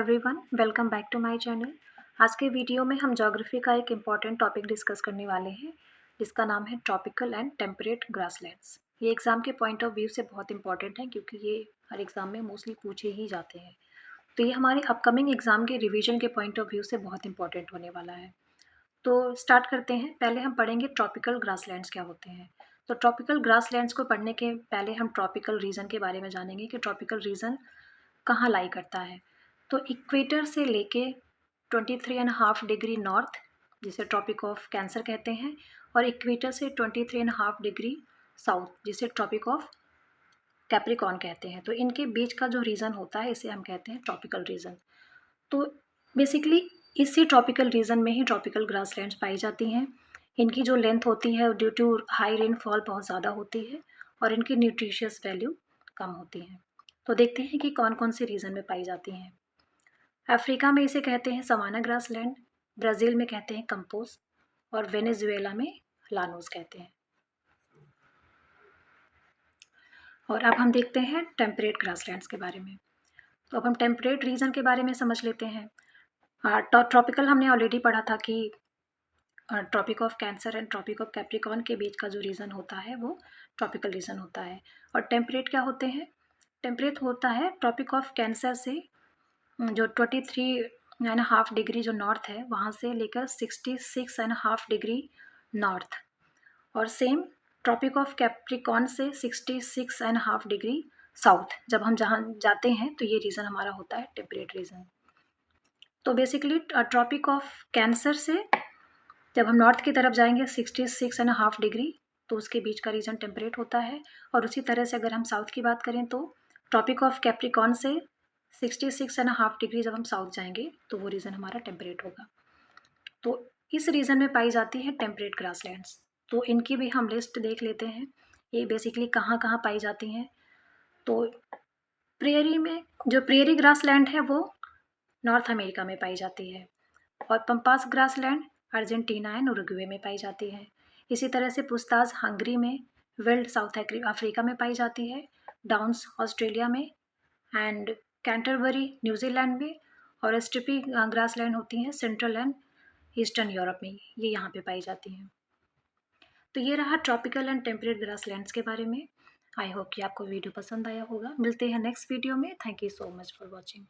Everyone, welcome back to my channel. आज के video में हम ज्योग्राफी का एक इम्पॉर्टेंट टॉपिक डिस्कस करने वाले हैं जिसका नाम है ट्रॉपिकल एंड टेम्परेट ग्रासलैंड्स। ये एग्ज़ाम के पॉइंट ऑफ व्यू से बहुत इंपॉर्टेंट है क्योंकि ये हर एग्ज़ाम में मोस्टली पूछे ही जाते हैं। तो ये हमारे अपकमिंग एग्ज़ाम के रिविजन के पॉइंट ऑफ व्यू से बहुत इंपॉर्टेंट होने वाला है। तो स्टार्ट करते हैं। पहले हम पढ़ेंगे ट्रॉपिकल ग्रासलैंड्स क्या होते हैं। तो ट्रॉपिकल ग्रासलैंड्स को पढ़ने के पहले हम ट्रॉपिकल रीजन के बारे में जानेंगे कि ट्रॉपिकल रीजन कहाँ लाई करता है। तो इक्वेटर से लेके 23.5 डिग्री नॉर्थ, जिसे ट्रॉपिक ऑफ कैंसर कहते हैं, और इक्वेटर से 23.5 डिग्री साउथ, जिसे ट्रॉपिक ऑफ कैप्रिकॉर्न कहते हैं। तो इनके बीच का जो रीजन होता है इसे हम कहते हैं ट्रॉपिकल रीजन। तो बेसिकली इसी ट्रॉपिकल रीजन में ही ट्रॉपिकल ग्रासलैंड्स पाई जाती हैं। इनकी जो लेंथ होती है ड्यू टू हाई रेनफॉल बहुत ज़्यादा होती है और इनकी न्यूट्रिशियस वैल्यू कम होती है। तो देखते हैं कि कौन कौन से रीजन में पाई जाती हैं। अफ्रीका में इसे कहते हैं सवाना ग्रासलैंड, ब्राज़ील में कहते हैं कंपोज, और वेनेजुएला में लानोस कहते हैं। और अब हम देखते हैं टेम्परेट ग्रासलैंड्स के बारे में। तो अब हम टेम्परेट रीजन के बारे में समझ लेते हैं। ट्रॉपिकल हमने ऑलरेडी पढ़ा था कि Tropic of Cancer and Tropic of Capricorn के बीच का जो रीजन होता है वो ट्रॉपिकल रीजन होता है। और टेम्परेट क्या होते हैं? टेम्परेट होता है ट्रॉपिक ऑफ कैंसर से जो 23.5 डिग्री जो नॉर्थ है वहाँ से लेकर 66.5 डिग्री नॉर्थ, और सेम ट्रॉपिक ऑफ कैप्रिकॉर्न से 66.5 डिग्री साउथ। जब हम जहाँ जाते हैं तो ये रीजन हमारा होता है टेम्परेट रीजन। तो बेसिकली ट्रॉपिक ऑफ कैंसर से जब हम नॉर्थ की तरफ जाएंगे 66.5 डिग्री, तो उसके बीच का रीजन टेम्परेट होता है। और उसी तरह से अगर हम साउथ की बात करें तो ट्रॉपिक ऑफ कैप्रिकॉर्न से 66.5 डिग्री जब हम साउथ जाएंगे तो वो रीजन हमारा टेम्परेट होगा। तो इस रीजन में पाई जाती है टेम्परेट ग्रासलैंड्स। तो इनकी भी हम लिस्ट देख लेते हैं, ये बेसिकली कहाँ कहाँ पाई जाती हैं। तो प्रेयरी में जो प्रेयरी ग्रासलैंड है वो नॉर्थ अमेरिका में पाई जाती है, और pampas grassland Argentina and Uruguay में पाई जाती है। इसी तरह से पुस्ताज हंगरी में, वेल्ड साउथ अफ्रीका में पाई जाती है, डाउन्स ऑस्ट्रेलिया में, एंड कैंटरबरी न्यूजीलैंड में, और स्ट्रिपी ग्रासलैंड होती हैं सेंट्रल एंड ईस्टर्न यूरोप में, ये यहाँ पे पाई जाती हैं। तो ये रहा ट्रॉपिकल एंड टेम्परेट ग्रासलैंड्स के बारे में। आई होप कि आपको वीडियो पसंद आया होगा। मिलते हैं नेक्स्ट वीडियो में। Thank you so much for watching.